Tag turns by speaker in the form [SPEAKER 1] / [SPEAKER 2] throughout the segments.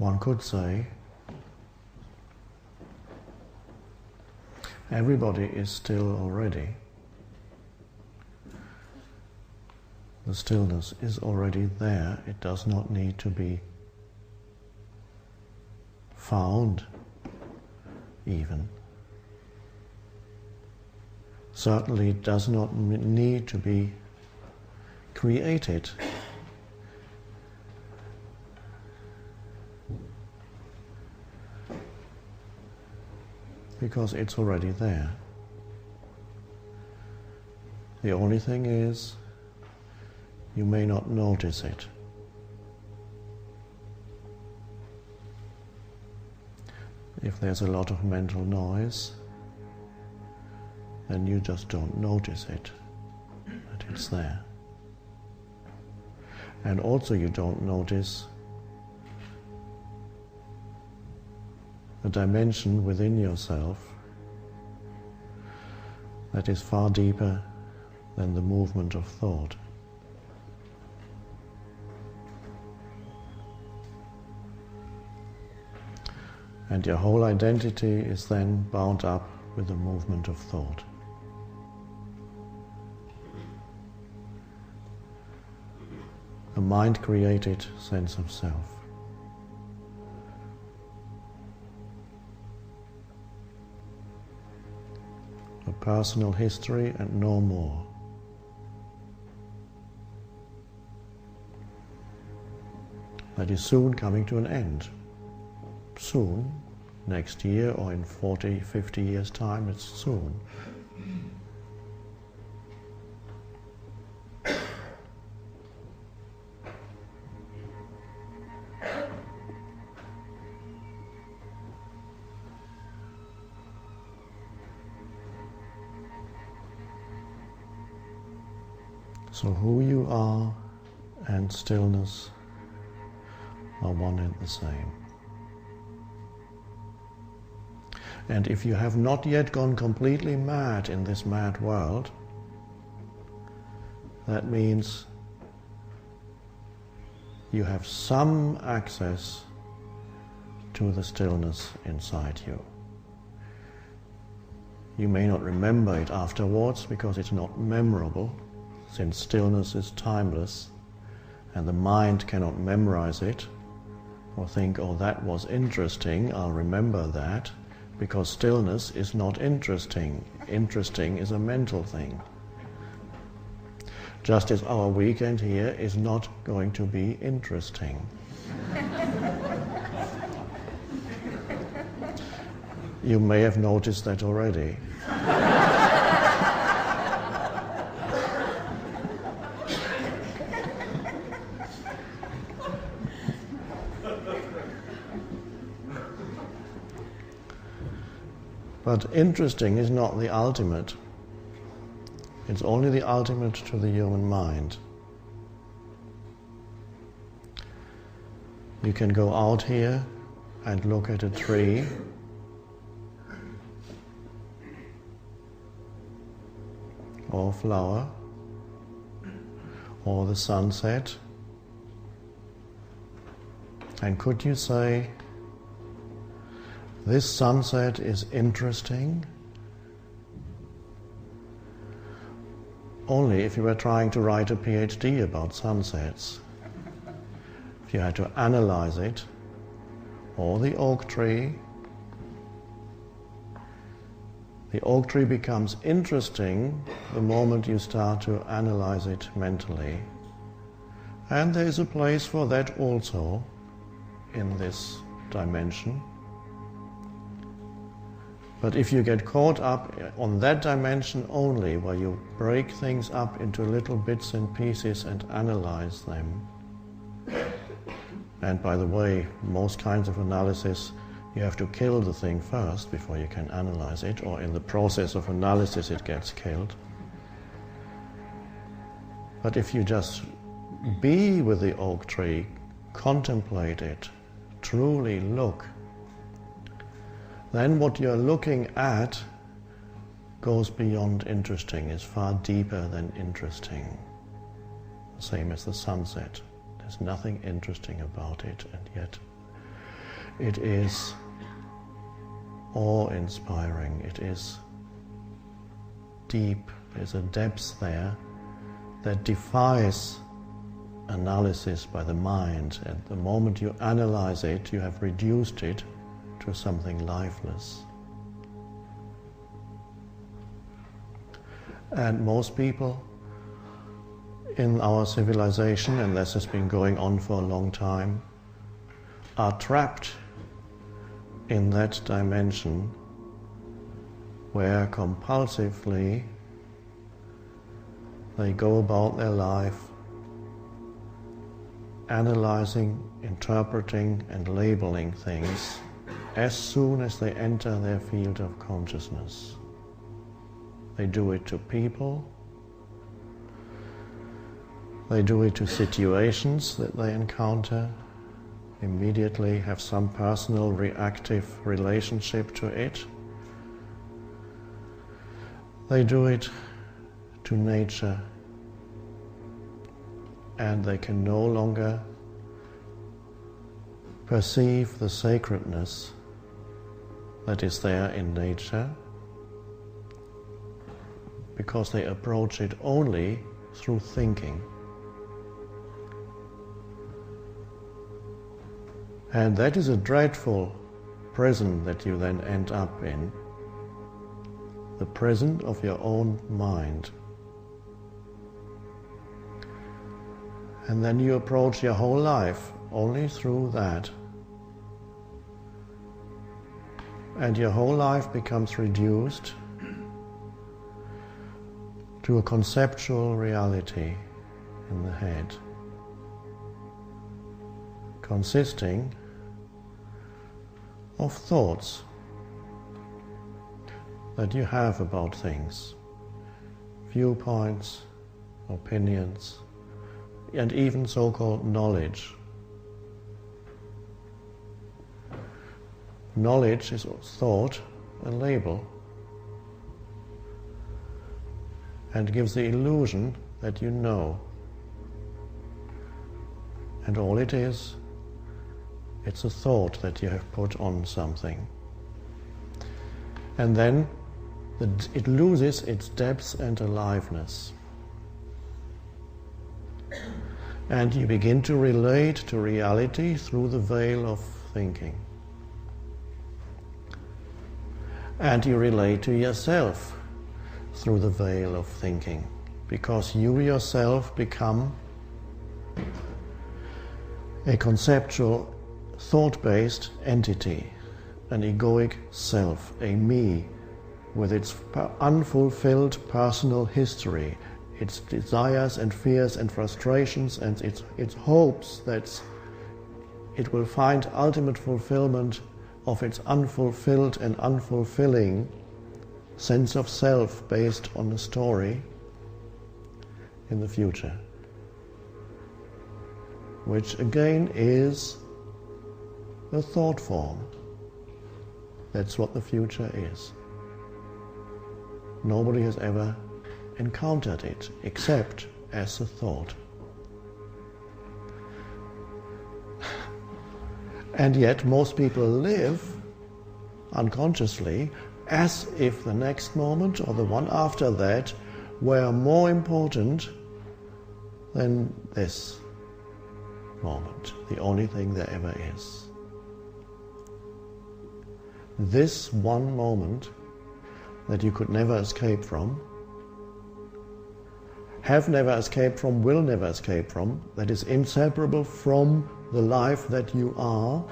[SPEAKER 1] One could say everybody is still already. The stillness is already there. It does not need to be found, even. Certainly it does not need to be created. Because it's already there. The only thing is, you may not notice it. If there's a lot of mental noise, then you just don't notice it, that it's there. And also you don't notice a dimension within yourself that is far deeper than the movement of thought. And your whole identity is then bound up with the movement of thought. A mind-created sense of self. A personal history and no more. That is soon coming to an end. Soon, next year or in 40, 50 years' time, it's soon. So who you are and stillness are one and the same. And if you have not yet gone completely mad in this mad world, that means you have some access to the stillness inside you. You may not remember it afterwards because it's not memorable, since stillness is timeless and the mind cannot memorize it or think, oh, that was interesting, I'll remember that. Because stillness is not interesting. Interesting is a mental thing. Just as our weekend here is not going to be interesting. You may have noticed that already. But interesting is not the ultimate. It's only the ultimate to the human mind. You can go out here and look at a tree or a flower or the sunset, and could you say, this sunset is interesting? Only if you were trying to write a PhD about sunsets. If you had to analyze it, or the oak tree becomes interesting the moment you start to analyze it mentally. And there is a place for that also in this dimension. But if you get caught up on that dimension only, where you break things up into little bits and pieces and analyze them, and by the way, most kinds of analysis, you have to kill the thing first before you can analyze it, or in the process of analysis it gets killed. But if you just be with the oak tree, contemplate it, truly look, then what you're looking at goes beyond interesting, is far deeper than interesting. Same as the sunset. There's nothing interesting about it, and yet It is awe-inspiring. It is deep. There's a depth there that defies analysis by the mind. At the moment you analyze it, you have reduced it to something lifeless. And most people in our civilization, and this has been going on for a long time, are trapped in that dimension where compulsively they go about their life analyzing, interpreting and labeling things as soon as they enter their field of consciousness. They do it to people, they do it to situations that they encounter, immediately have some personal reactive relationship to it. They do it to nature, and they can no longer perceive the sacredness that is there in nature, because they approach it only through thinking. And that is a dreadful prison that you then end up in, the prison of your own mind. And then you approach your whole life only through that. And your whole life becomes reduced to a conceptual reality in the head, consisting of thoughts that you have about things, viewpoints, opinions, and even so-called knowledge. Knowledge is thought, a label, and gives the illusion that you know. And all it is, it's a thought that you have put on something. And then it loses its depth and aliveness. And you begin to relate to reality through the veil of thinking. And you relate to yourself through the veil of thinking, because you yourself become a conceptual, thought-based entity, an egoic self, a me, with its unfulfilled personal history, its desires and fears and frustrations and its hopes that it will find ultimate fulfillment of its unfulfilled and unfulfilling sense of self based on a story in the future, which again is a thought form. That's what the future is. Nobody has ever encountered it except as a thought. And yet most people live unconsciously as if the next moment or the one after that were more important than this moment, the only thing there ever is. This one moment that you could never escape from, have never escaped from, will never escape from, that is inseparable from the life that you are,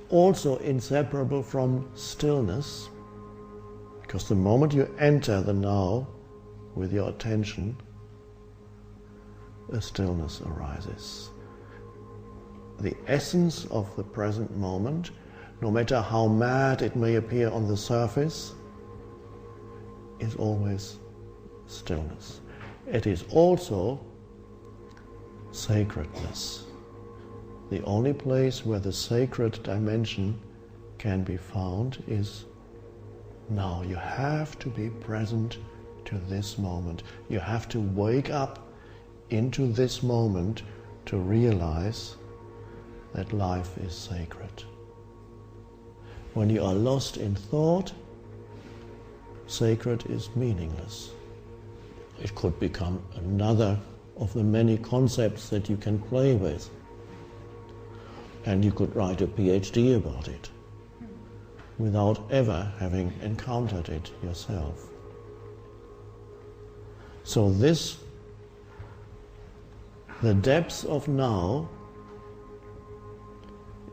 [SPEAKER 1] also inseparable from stillness, because the moment you enter the now with your attention, a stillness arises. The essence of the present moment, no matter how mad it may appear on the surface, is always stillness. It is also sacredness. The only place where the sacred dimension can be found is now. You have to be present to this moment. You have to wake up into this moment to realize that life is sacred. When you are lost in thought, sacred is meaningless. It could become another of the many concepts that you can play with. And you could write a PhD about it without ever having encountered it yourself. So the depth of now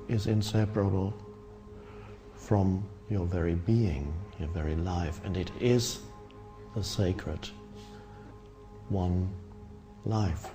[SPEAKER 1] is inseparable from your very being, your very life, and it is the sacred one life.